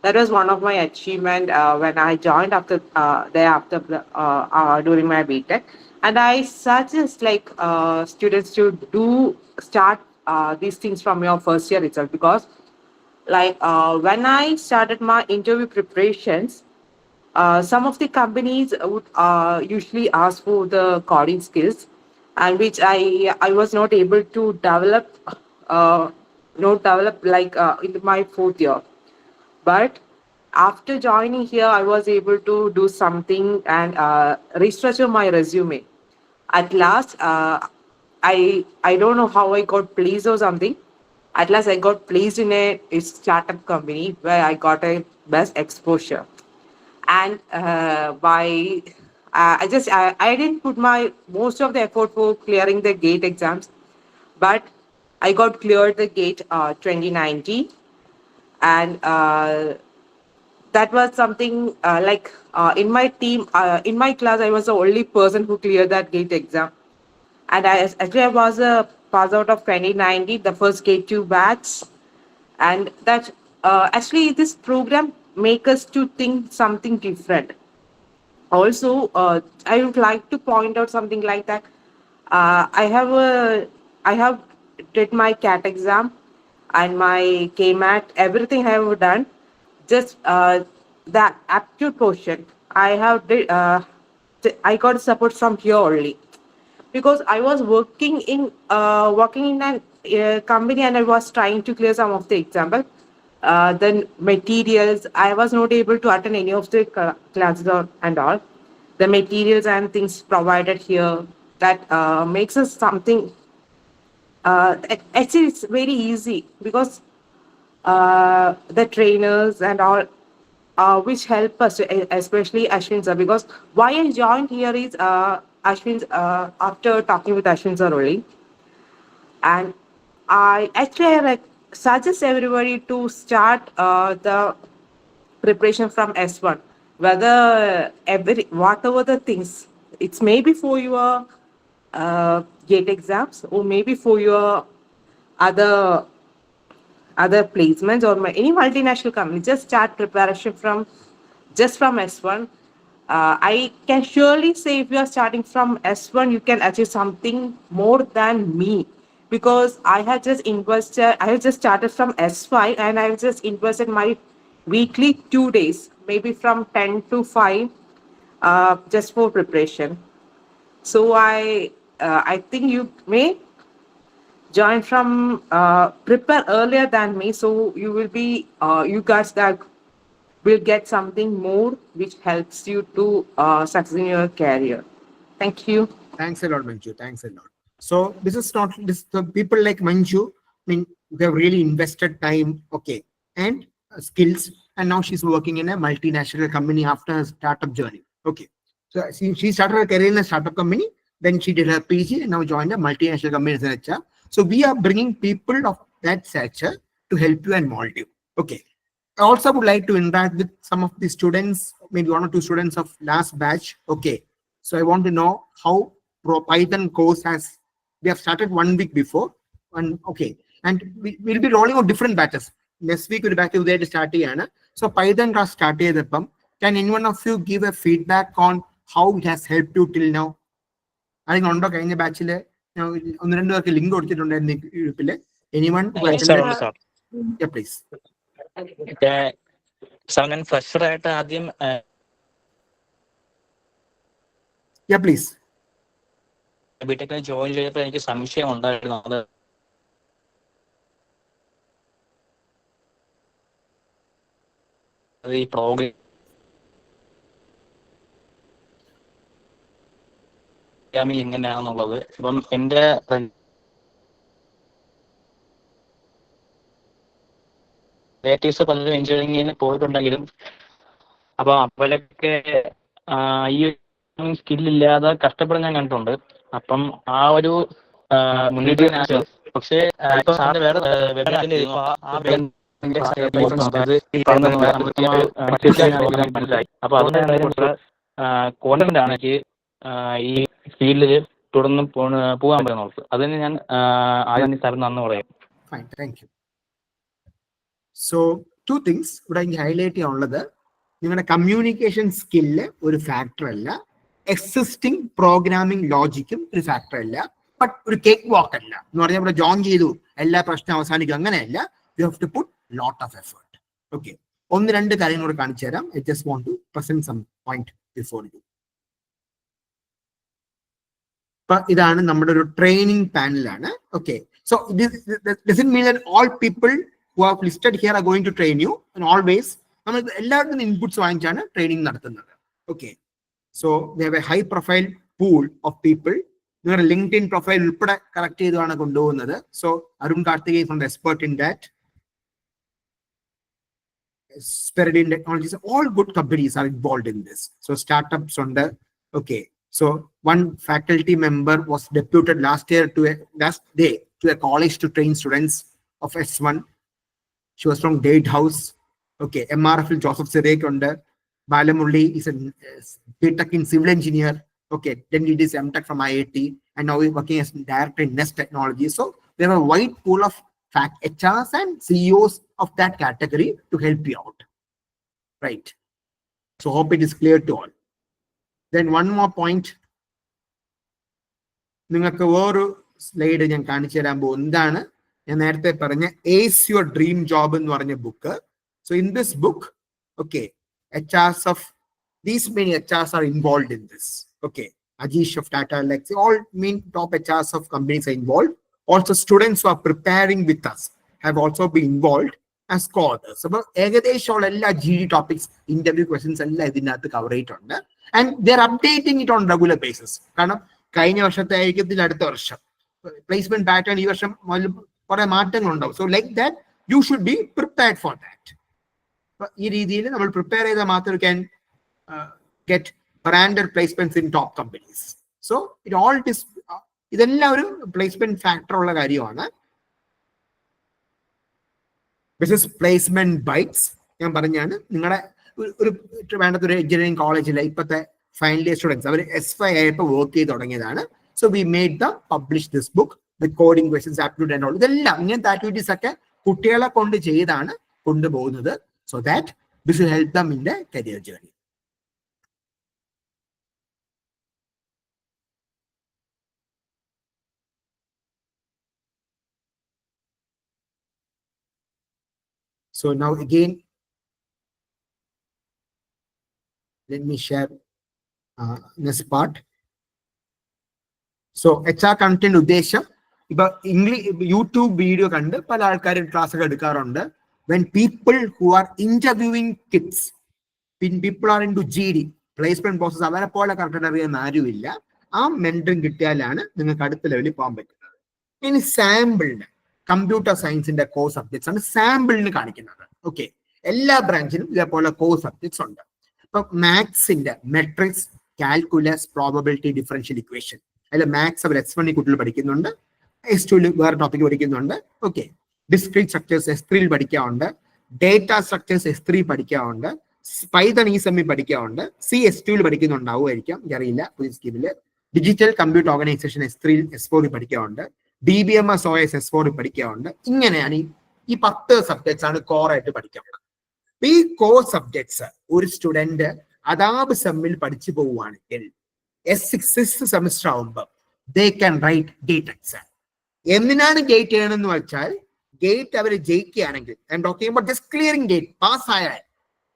That was one of my achievement when I joined after thereafter during my BTech, and I suggest like students to do start these things from your first year itself because like when I started my interview preparations, some of the companies would usually ask for the coding skills, and which I was not able to develop, uh, not develop like in my fourth year. But after joining here, I was able to do something and restructure my resume. At last, I don't know how I got placed or something. At last, I got placed in a startup company where I got a best exposure. And by I didn't put my most of the effort for clearing the GATE exams, but I got cleared the GATE 2019, and that was something like in my team, in my class, I was the only person who cleared that GATE exam. And I was a pass out of 2019, the first GATE 2 batch. And that actually, this program make us to think something different. Also, I would like to point out something like that. I have did my CAT exam and my KMAT, everything I have done. Just the aptitude portion, I got support from here only because I was working in an company and I was trying to clear some of the example. Then materials, I was not able to attend any of the classes and all. The materials and things provided here that makes us something. Actually, it's very easy because the trainers and all, which help us, especially Ashwin sir. Because why I joined here is Ashwin, after talking with Ashwin sir only, and I suggest everybody to start the preparation from S1. Whether every whatever the things, it's maybe for your gate exams or maybe for your other other placements or any multinational company. Just start preparation from just from S1. I can surely say if you are starting from S1, you can achieve something more than me because I have just started from S5 and I have just invested my weekly 2 days, maybe from 10 to 5, just for preparation. So I think you may join from prepare earlier than me, so you will be you guys that will get something more which helps you to succeed in your career. Thank you. Thanks a lot, Manju. Thanks a lot. So this is not this the people like Manju. I mean, they've really invested time, okay, and skills, and now she's working in a multinational company after her startup journey. Okay, so she started her career in a startup company, then she did her PG, and now joined a multinational company as an HR. So we are bringing people of that stature to help you and mold you. Okay. I also would like to interact with some of the students, maybe one or two students of last batch. Okay. So I want to know how Python course has, we have started 1 week before. And okay. And we'll be rolling out different batches. Next week we'll back to there to start. So Python class started. Can anyone of you give a feedback on how it has helped you till now? I think on the batch, link. Anyone who Yes, sir, attended? ഉണ്ട് Yes, sir. Yeah, please. Sir ഞാൻ ഫ്രഷറായിട്ട് ആദ്യം Yeah, please. ബിടെക്കിൽ join ചെയ്തപ്പോൾ എനിക്ക് സംശയം ഉണ്ടായിരുന്നു അത് ഈ programme programming എങ്ങനെയാണെന്നുള്ളത്. ഇപ്പം എൻ്റെ റിലേറ്റീവ്സ് പലരും എഞ്ചിനീയറിംഗിന് പോയിട്ടുണ്ടെങ്കിലും അപ്പോൾ അവരൊക്കെ ഈ സ്കില്ലില്ലാതെ കഷ്ടപ്പെടാൻ ഞാൻ കണ്ടിട്ടുണ്ട്. അപ്പം ആ ഒരു മുന്നേറ്റം പക്ഷേ ഇപ്പൊ സാറിന്റെ വേറെ മനസ്സിലായി. അപ്പൊ അതുകൊണ്ട് കോൺഫിഡന്റ് ആണ് എനിക്ക് ഈ ഫീൽഡിൽ തുടർന്ന് പോകാൻ പറ്റുന്നത്. അതിന് ഞാൻ ആദ്യം സാറിന് നന്ദി പറയാം. Fine, thank you. So, two things ഇവിടെ എനിക്ക് ഹൈലൈറ്റ് ചെയ്യാനുള്ളത്, നിങ്ങളുടെ കമ്മ്യൂണിക്കേഷൻ സ്കില്ല് ഒരു ഫാക്ടർ അല്ല, എക്സിസ്റ്റിംഗ് പ്രോഗ്രാമിംഗ് ലോജിക്കും ഒരു ഫാക്ടർ അല്ല, ബട്ട് ഒരു കേക്ക് വാക്ക് അല്ല എന്ന് പറഞ്ഞാൽ ഇവിടെ ജോയിൻ ചെയ്തു എല്ലാ പ്രശ്നം അവസാനിക്കും, അങ്ങനെയല്ല. You have to put lot of effort. Okay, ഒന്ന് രണ്ട് കാര്യങ്ങൾ കാണിച്ചു തരാം. I just want to present some point before you. അപ്പൊ ഇതാണ് നമ്മുടെ ഒരു ട്രെയിനിങ് പാനലാണ്. Okay, so doesn't mean that all people who have listed here are going to train you, and always നമ്മൾ എല്ലാവരും ഇൻപുട്സ് വാങ്ങിച്ചാണ് ട്രെയിനിങ് നടത്തുന്നത്. Okay, so we have A high profile pool of people. നിങ്ങളുടെ LinkedIn profile ഉൾപ്പെടെ correct ചെയ്താണ് കൊണ്ടുപോകുന്നത്. So Arun Karthikeyan from the expert in that, Speridian Technologies, all good companies are involved in this. So startups on the, okay. So one faculty member was deputed last day to a college to train students of S1. She was from Date House. Okay, MRFL Joseph Sirek on the Balamulli is a BTech in civil engineer. Okay, then he did MTech from IIT and now he's working as director in Nest Technology. So we have a wide pool of HRs and CEOs of that category to help you out. Right. So hope it is clear to all. Then one more point. നിങ്ങൾക്ക് വേറൊരു slide ഞാൻ കാണിച്ചു തരാൻ പോകുന്നതാണ്. ഞാൻ നേരത്തെ പറഞ്ഞ Ace Your Dream Job എന്ന് പറഞ്ഞ book. So in this book, okay, HRs of these many HRs are involved in this. Okay, Ajish of Tata Elxsi, all main top HRs of companies are involved. Also students who are preparing with us have also been involved as co-authors. So ഏകദേശമുള്ള എല്ലാ GD topics, interview questions എല്ലാം ഇതിനകത്ത് cover ചെയ്തിട്ടുണ്ട്. And they are updating it on regular basis. കാരണം കഴിഞ്ഞ വർഷത്തെ ആയിരിക്കത്തിൽ അടുത്ത വർഷം placement pattern ഈ വർഷം കുറെ മാറ്റങ്ങളുണ്ടാവും. So like that you should be prepared for that. ഈ രീതിയിൽ നമ്മൾ പ്രിപ്പയർ ചെയ്താൽ മാത്രം can get branded placements in top companies. So it all ഇതെല്ലാം ഒരു പ്ലേസ്മെന്റ് ഫാക്ടർ ഉള്ള കാര്യമാണ്. ബിസിനസ് പ്ലേസ്മെന്റ് ബൈറ്റ്സ് ഞാൻ പറഞ്ഞാണ്. നിങ്ങളുടെ ഒരു വേണ്ടത് ഒരു എഞ്ചിനീയറിംഗ് കോളേജിലെ ഇപ്പോഴത്തെ ഫൈനൽ ഇയർ സ്റ്റുഡൻസ് അവർ S5 ആയപ്പോൾ വർക്ക് ചെയ്ത് തുടങ്ങിയതാണ്. So we made the publish this book with coding questions, aptitude and all. ഇതെല്ലാം ഇങ്ങനത്തെ ആക്ടിവിറ്റീസ് ഒക്കെ കുട്ടികളെ കൊണ്ട് ചെയ്താണ് കൊണ്ടുപോകുന്നത്. So that this will help them in the career journey. So now again, let me share this part. So HR content ഉദ്ദേശം ഇപ്പൊ English YouTube video കണ്ട് പല ആൾക്കാരും ക്ലാസ് ഒക്കെ എടുക്കാറുണ്ട്. When people who are interviewing kids, when people are into GD placement process, അവരെ പോലെ correct അറിയാൻ ആരുമില്ല. ആ മെന്ററിങ് കിട്ടിയാലാണ് നിങ്ങൾക്ക് അടുത്ത ലെവലിൽ പോകാൻ പറ്റുന്നത്. ഇനി സാമ്പിളിന് കമ്പ്യൂട്ടർ സയൻസിന്റെ കോഴ്സ് സബ്ജക്ട്സ് ആണ് സാമ്പിളിന് കാണിക്കുന്നത്. ഓക്കെ, എല്ലാ ബ്രാഞ്ചിനും ഇതേപോലെ കോഴ്സ് സബ്ജക്ട്സ് ഉണ്ട്. ഇപ്പൊ മാത്സിന്റെ matrix, calculus, probability, differential equation, അതിൽ മാത്സ് അവർ S1 കുട്ടികൾ പഠിക്കുന്നുണ്ട്, S2 വേറെ ടോപ്പിക് പഠിക്കുന്നുണ്ട്. ഓക്കെ, ഡിസ്ക്രീറ്റ് സ്ട്രക്ചേഴ്സ് S3 പഠിക്കാറുണ്ട്, ഡേറ്റ സ്ട്രക്ചേഴ്സ് S3 പഠിക്കാറുണ്ട്, പൈത്തൺ ഈ സെമ്മി പഠിക്കാറുണ്ട്, S2 പഠിക്കുന്നുണ്ടാവുമായിരിക്കാം, എനിക്കറിയില്ല പുതിയ സ്കീമില്. Digital computer organisation S3 S4 പഠിക്കാറുണ്ട്, DBMS OS S4 പഠിക്കാറുണ്ട്. ഇങ്ങനെയാണ് ഈ 10 സബ്ജക്ട്സ് ആണ് കോർ ആയിട്ട് പഠിക്കാറുള്ളത്. ഈ കോർ സബ്ജക്ട്സ് ഒരു സ്റ്റുഡന്റ് അതാത് സെമ്മിൽ പഠിച്ചു പോവുകയാണെങ്കിൽ S6 സെമിസ്റ്റർ ആവുമ്പോൾ they can write GATE exam. എന്തിനാണ് ഗേറ്റ് ചെയ്യണമെന്ന് വെച്ചാൽ ഗേറ്റ് അവർ ജയിക്കുകയാണെങ്കിൽ, I'm talking about just clearing GATE, pass ആയാൽ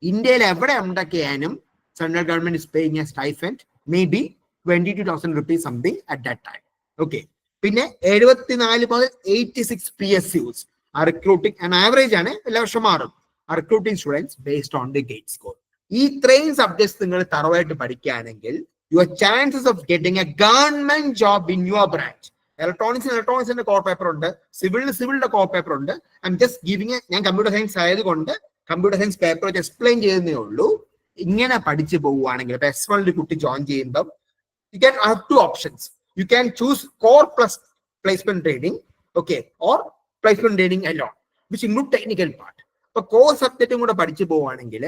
ഇന്ത്യയിൽ എവിടെ ഉണ്ടാക്കിയാലും central government is paying a stipend may be 22,000 rupees something at that time. Okay, പിന്നെ 74 മുതൽ 86 PSUs ആ റിക്രൂട്ടിംഗ് ആൻഡ് ആവറേജ് ആണ്, എല്ലാ വർഷം മാറും. ആ recruiting students based on the gate score. ഈ ഇത്രയും സബ്ജക്ട്സ് നിങ്ങൾ തറവായിട്ട് പഠിക്കുകയാണെങ്കിൽ your chances of getting a government job in your branch. Electronics in the core paper ഉണ്ട്, civil core paper ഉണ്ട്. I'm just giving a ഞാൻ computer science ആയതുകൊണ്ട് computer science paper explain ചെയ്യുന്നേ ഉള്ളൂ. ഇങ്ങനെ പഠിച്ചു പോവുകയാണെങ്കിൽ S1 കുട്ടി ജോയിൻ ചെയ്യുമ്പോൾ you can have two options. You can choose core plus placement training, okay, or placement training alone, which include technical part. ഇപ്പൊ കോർ സബ്ജക്റ്റും കൂടെ പഠിച്ചു പോവുകയാണെങ്കിൽ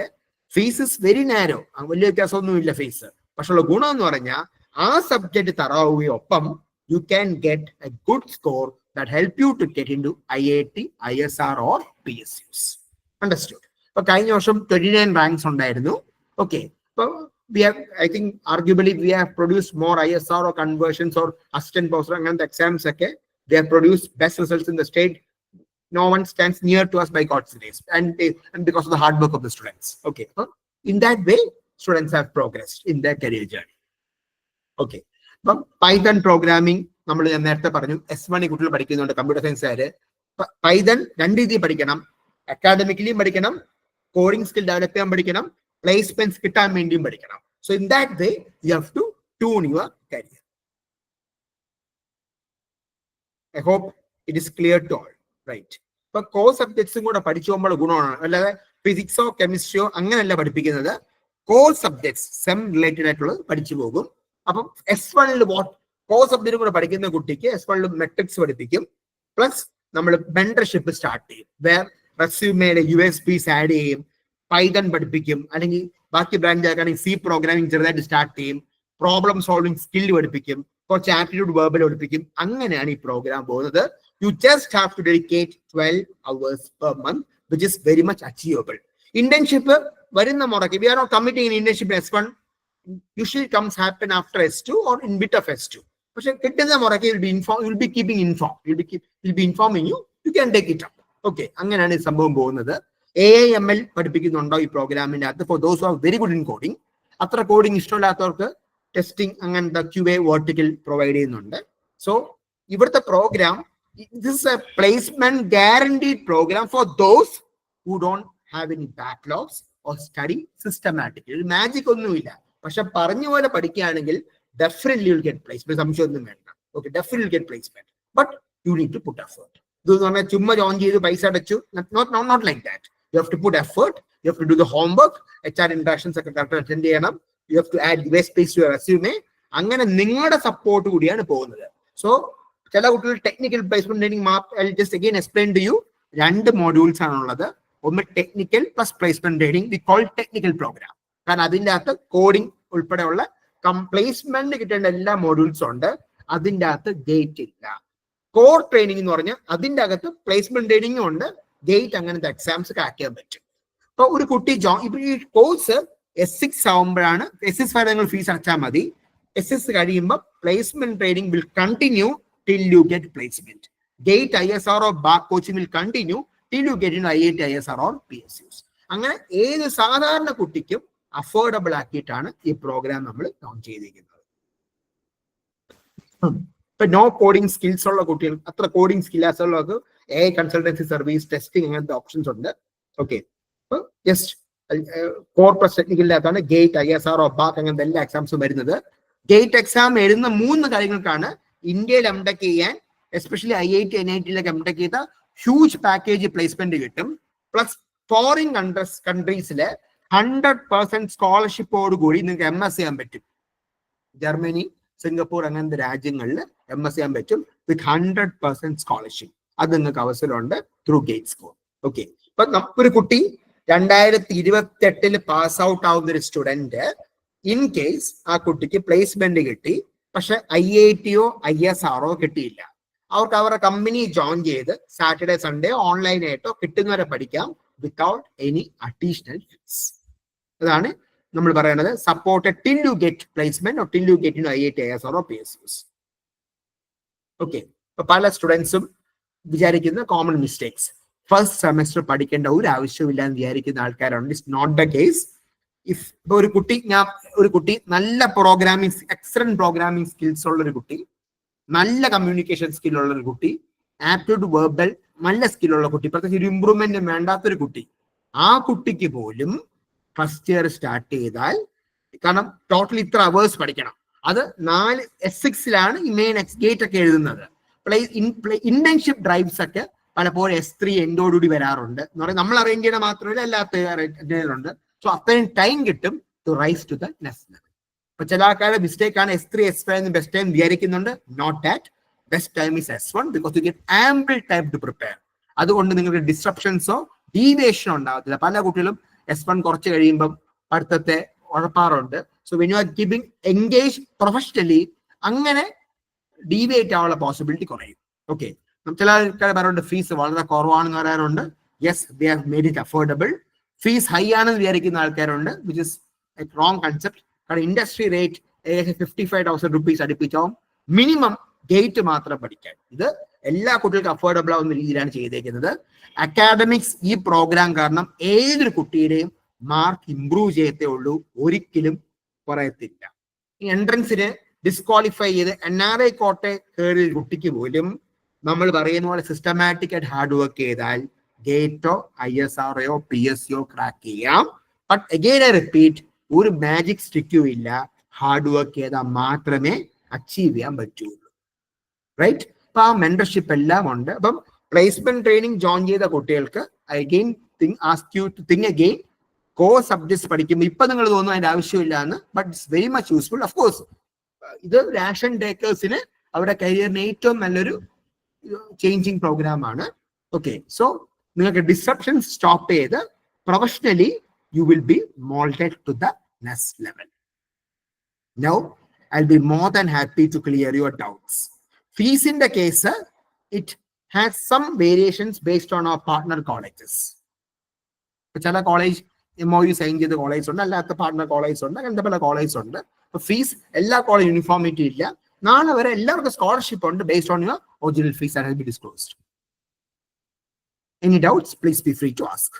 ഫീസ് ഇസ് വെരി നാരോ, വലിയ വ്യത്യാസമൊന്നുമില്ല ഫീസ്. പക്ഷെ ഉള്ള ഗുണം എന്ന് പറഞ്ഞാൽ ആ സബ്ജക്ട് തറവുകയൊപ്പം you can get a good score that help you to get in to IIT, ISR or PSUs. Understood? ഇപ്പൊ കഴിഞ്ഞ വർഷം 29 റാങ്ക്സ് ഉണ്ടായിരുന്നു. ഓക്കെ, ഇപ്പൊ we have, I think arguably we have produced more ISR or conversions or assistant professor അങ്ങനത്തെ exams ഒക്കെ they have produced best results in the state. No one stands near to us by God's grace, and because of the hard work of the students. Okay, in that way students have progressed in their career journey. Okay, but Python programming നമ്മൾ നേരത്തെ പറഞ്ഞു S1 കുട്ടികൾ പഠിക്കുന്നുണ്ട് computer സയൻസുകാര്. Python രണ്ട് രീതിയിൽ പഠിക്കണം, അക്കാഡമിക്കലിയും പഠിക്കണം, coding skill develop ചെയ്യാൻ പഠിക്കണം, പ്ലേസ്മെന്റ്സ് കിട്ടാൻ വേണ്ടിയും പഠിക്കണം. So in that way you have to tune your career. I hope it is clear to all. Right. ഇപ്പൊ കോർ സബ്ജക്ട്സും കൂടെ പഠിച്ചു പോകുമ്പോൾ ഗുണമാണ്, അല്ലാതെ ഫിസിക്സോ കെമിസ്ട്രിയോ അങ്ങനെയല്ല പഠിപ്പിക്കുന്നത്. കോർ സബ്ജക്ട്സ് സെം റിലേറ്റഡ് ആയിട്ടുള്ളത് പഠിച്ചു പോകും. അപ്പം S1 കോർ സബ്ജക്റ്റും കൂടെ പഠിക്കുന്ന കുട്ടിക്ക് S1 മെട്രിക്സ് പഠിപ്പിക്കും, പ്ലസ് നമ്മൾ മെന്റർഷിപ്പ് സ്റ്റാർട്ട് ചെയ്യും. വേർ റെസ്യൂമേയുടെ USPs ആഡ് ചെയ്യും, പൈതൺ പഠിപ്പിക്കും, അല്ലെങ്കിൽ ബാക്കി ബ്രാഞ്ച് ആക്കുകയാണെങ്കിൽ C പ്രോഗ്രാമിംഗ് ചെറുതായിട്ട് സ്റ്റാർട്ട് ചെയ്യും, പ്രോബ്ലം സോൾവിംഗ് സ്കിൽ പഠിപ്പിക്കും, കുറച്ച് ആപ്റ്റിറ്റ്യൂഡ് വെർബൽ പഠിപ്പിക്കും. അങ്ങനെയാണ് ഈ പ്രോഗ്രാം പോകുന്നത്. You just have to dedicate 12 hours per month, which is very much achievable. Internship varunna morake, we are not committing in internship S1. Usually comes happen after S2 or in bit of S2. But kittunna morake will be informed, will be keeping informed, will be informing you. You can take it up. Okay, anganana sambhavam povunnathu. AIML പഠിപ്പിക്കുന്നുണ്ടോ ഈ പ്രോഗ്രാമിന്റെ അകത്ത്? For those who are very good in coding. അത്ര coding ഇഷ്ടമില്ലാത്തവർക്ക് testing അങ്ങനത്തെ QA vertical provide ചെയ്യുന്നുണ്ട്. So ഇവിടുത്തെ programme, this is a placement guaranteed program for those who don't have any backlogs or study systematically. Magic ഒന്നുമില്ല, പക്ഷെ പറഞ്ഞ പോലെ പഠിക്കുകയാണെങ്കിൽ definitely you'll get placement. സംശയമൊന്നും വേണ്ട. Okay, definitely you'll get placement, but you need to put effort. ഇതെന്ന് പറഞ്ഞാൽ ചുമ്മാ ജോയിൻ ചെയ്ത് പൈസ അടച്ചു, not like that. You have to put effort, you have to do the homework, HR interactions ഒക്കെ correct attend ചെയ്യണം, you have to add USPs to your resume. അങ്ങനെ നിങ്ങളുടെ സപ്പോർട്ട് കൂടിയാണ് പോകുന്നത്. സോ ചില കുട്ടികൾ technical placement training I just again explain to you. 2 modules ആണുള്ളത്. ഒന്ന് technical plus placement training, we call technical program. കാരണം അതിൻ്റെ അകത്ത് കോഡിംഗ് ഉൾപ്പെടെയുള്ള പ്ലേസ്മെന്റ് കിട്ടേണ്ട എല്ലാ മോഡ്യൂൾസും ഉണ്ട്. അതിൻ്റെ അകത്ത് ഗേറ്റ് ഇല്ല. കോർ ട്രെയിനിങ് എന്ന് പറഞ്ഞാൽ അതിൻ്റെ അകത്ത് പ്ലേസ്മെന്റ് ട്രെയിനിങ്ങും ഉണ്ട്, ഗേറ്റ് അങ്ങനത്തെ എക്സാംസ് ക്രാക്ക് ചെയ്യാൻ പറ്റും. അപ്പൊ ഒരു കുട്ടി ഇപ്പൊ ഈ കോഴ്സ് S6 ആവുമ്പോഴാണ്, SS5 നിങ്ങൾ ഫീസ് അടച്ചാൽ മതി. SS കഴിയുമ്പോൾ placement training will continue till you get placement. GATE, ISR or back coaching will continue till you get in IIT, ISR or PSUs. അങ്ങനെ ഏത് സാധാരണ കുട്ടിക്കും അഫോർഡബിൾ ആക്കിയിട്ടാണ് ഈ പ്രോഗ്രാം നമ്മൾ ലോഞ്ച് ചെയ്തിരിക്കുന്നത്. ഇപ്പൊ നോ കോഡിംഗ് സ്കിൽസ് ഉള്ള കുട്ടികൾ, അത്ര കോഡിംഗ് സ്കില്ലാസ് ഉള്ളവർക്ക് കൺസൾട്ടൻസി സർവീസ്, ടെസ്റ്റിംഗ് അങ്ങനത്തെ ഓപ്ഷൻസ് ഉണ്ട്. ഓക്കെ, ജസ്റ്റ് കോർ പ്ലസ് ടെക്നിക്കലിനകത്താണ് ഗേറ്റ്, ISR or ബാക്ക് അങ്ങനത്തെ എല്ലാ എക്സാംസും വരുന്നത്. ഗേറ്റ് എക്സാം എഴുതുന്ന 3 കാര്യങ്ങൾക്കാണ് ഇന്ത്യയിൽ എംടെക് ചെയ്യാൻ, എസ്പെഷ്യലി IIT, NIT-യിലൊക്കെ എംടെക് ചെയ്ത ഹ്യൂജ് പാക്കേജ് പ്ലേസ്മെന്റ് കിട്ടും. പ്ലസ് ഫോറിൻ കൺട്രീസിലെ 100% സ്കോളർഷിപ്പോട് കൂടി നിങ്ങൾക്ക് MS ചെയ്യാൻ പറ്റും. ജർമ്മനി, സിംഗപ്പൂർ അങ്ങനത്തെ രാജ്യങ്ങളിൽ MS ചെയ്യാൻ പറ്റും വിത്ത് 100% സ്കോളർഷിപ്പ്. അത് നിങ്ങൾക്ക് അവസരമുണ്ട് ത്രൂ ഗേറ്റ് സ്കോർ. ഓക്കെ, ഇപ്പൊ ഒരു കുട്ടി 2028 പാസ് ഔട്ട് ആവുന്ന ഒരു സ്റ്റുഡന്റ്, ഇൻ കേസ് ആ കുട്ടിക്ക് പ്ലേസ്മെന്റ് കിട്ടി, പക്ഷെ IIT-യോ ISR-ഓ കിട്ടിയില്ല, അവർക്ക് അവരുടെ കമ്പനി ജോയിൻ ചെയ്ത് സാറ്റർഡേ സൺഡേ ഓൺലൈനായിട്ടോ കിട്ടുന്നവരെ പഠിക്കാം വിത്തൗട്ട് എനി അഡീഷണൽ ഫീസ്. അതാണ് നമ്മൾ പറയുന്നത് supported till you get placement or till you get in IIT, ISR or PSUs. Okay, ഇപ്പൊ പല സ്റ്റുഡൻസും വിചാരിക്കുന്ന കോമൺ മിസ്റ്റേക്സ്, ഫസ്റ്റ് സെമസ്റ്റർ പഠിക്കേണ്ട ഒരു ആവശ്യമില്ല എന്ന് വിചാരിക്കുന്ന ആൾക്കാരുണ്ട്. It's not the case. If ഒരു കുട്ടി നല്ല പ്രോഗ്രാമിംഗ്, എക്സലന്റ് പ്രോഗ്രാമിംഗ് സ്കിൽസ് ഉള്ള ഒരു കുട്ടി, നല്ല കമ്മ്യൂണിക്കേഷൻ സ്കില്ലുള്ള ഒരു കുട്ടി, ആപ്റ്റിറ്റ്യൂഡ് വെർബൽ നല്ല സ്കില്ലുള്ള കുട്ടി, പ്രത്യേകിച്ച് ഒരു ഇമ്പ്രൂവ്മെന്റ് വേണ്ടാത്തൊരു കുട്ടി, ആ കുട്ടിക്ക് പോലും ഫസ്റ്റ് ഇയർ സ്റ്റാർട്ട് ചെയ്താൽ കാരണം ടോട്ടൽ ഇത്ര അവേഴ്സ് പഠിക്കണം. അത് 4 S6-ലാണ് ഈ മെയിൻ ഗേറ്റ് ഒക്കെ എഴുതുന്നത്. ഇന്റേൺഷിപ്പ് ഡ്രൈവ്സ് ഒക്കെ പലപ്പോഴും S3 എൻഡോടുകൂടി വരാറുണ്ട് എന്ന് പറയുന്നത് നമ്മൾ അറേഞ്ച് ചെയ്യണ മാത്രമല്ല എല്ലാത്തുണ്ട്. സോ അത്രയും ടൈം കിട്ടും to rise to the next level. അപ്പൊ ചില ആൾക്കാരുടെ മിസ്റ്റേക്ക് ആണ് S3 S5 എന്ന് ബെസ്റ്റ് ടൈം വിചാരിക്കുന്നുണ്ട്. Not that. Best time is S1 because you get ample time to prepare. അതുകൊണ്ട് നിങ്ങൾക്ക് ഡിസ്ട്രപ്ഷൻസോ ഡീവിയേഷനോ ഉണ്ടാവത്തില്ല. പല കുട്ടികളും S1 കുറച്ച് കഴിയുമ്പം പഠിത്തത്തെ ഉഴപ്പാറുണ്ട്. So when you are giving engage professionally അങ്ങനെ ഡീവിയേറ്റ് ആവാനുള്ള പോസിബിലിറ്റി കുറയും. ഓക്കെ, ചില ആൾക്കാർ പറയാറുണ്ട് ഫീസ് വളരെ കുറവാണെന്ന് പറയാറുണ്ട്. Yes, they have made it affordable. Fees high ആണെന്ന് വിചാരിക്കുന്ന ആൾക്കാരുണ്ട്, which is a wrong concept. കാരണം ഇൻഡസ്ട്രി റേറ്റ് ഏകദേശം 55,000 rupees അടുപ്പിച്ചാവും മിനിമം ഗേറ്റ് മാത്രം പഠിക്കാൻ. ഇത് എല്ലാ കുട്ടികൾക്കും അഫോർഡബിൾ ആവുന്ന രീതിയിലാണ് ചെയ്തേക്കുന്നത്. അക്കാഡമിക്സ് ഈ പ്രോഗ്രാം കാരണം ഏതൊരു കുട്ടിയുടെയും മാർക്ക് ഇംപ്രൂവ് ചെയ്യത്തേ ഉള്ളൂ, ഒരിക്കലും കുറയത്തില്ല. ഈ എൻട്രൻസിന് ഡിസ്ക്വാളിഫൈ ചെയ്ത് NRI കോട്ടെ കയറിയ കുട്ടിക്ക് പോലും നമ്മൾ പറയുന്ന പോലെ സിസ്റ്റമാറ്റിക് ആയിട്ട് ഹാർഡ് വർക്ക് ചെയ്താൽ ഗേറ്റോ ISRO PSCO ക്രാക്ക് ചെയ്യാം. ബട്ട് അഗെയിൻ ഐ റിപ്പീറ്റ്, ഒരു മാജിക് സ്റ്റിക്കും ഇല്ല. ഹാർഡ് വർക്ക് ചെയ്താൽ മാത്രമേ അച്ചീവ് ചെയ്യാൻ പറ്റുള്ളൂ. റൈറ്റ്? അപ്പൊ ആ മെന്റർഷിപ്പ് എല്ലാം ഉണ്ട്. അപ്പം പ്ലേസ്മെന്റ് ട്രെയിനിങ് ജോയിൻ ചെയ്ത കുട്ടികൾക്ക് again ask you to think again. Core subjects പഠിക്കുമ്പോൾ ഇപ്പൊ നിങ്ങൾ തോന്നുന്നു അതിന്റെ ആവശ്യമില്ല എന്ന്, but it's very much useful. Of course ഇത് രാഷൻ ടേക്കേഴ്സിന് അവരുടെ കരിയറിന് ഏറ്റവും നല്ലൊരു ചേഞ്ചിങ് പ്രോഗ്രാം ആണ്. ഓക്കെ, സോ നിങ്ങൾക്ക് ഡിസ്ട്രപ്ഷൻസ് സ്റ്റോപ്പ് ചെയ്ത് professionally you will be molded to the next level. Now, I'll be more than happy to clear your doubts. Fees in the case, it has some variations based on our partner colleges. Chala college, MOU sign ചെയ്ത college ഉണ്ട്, അല്ലാത്ത partner college ഉണ്ട്, അങ്ങനത്തെ പല college ഉണ്ട്. Fees എല്ലാ college uniformity ഇല്ല. നാളെ വരെ എല്ലാവർക്കും സ്കോളർഷിപ്പ് ഉണ്ട് based on your original fees that has been disclosed. Any doubts, please be free to ask.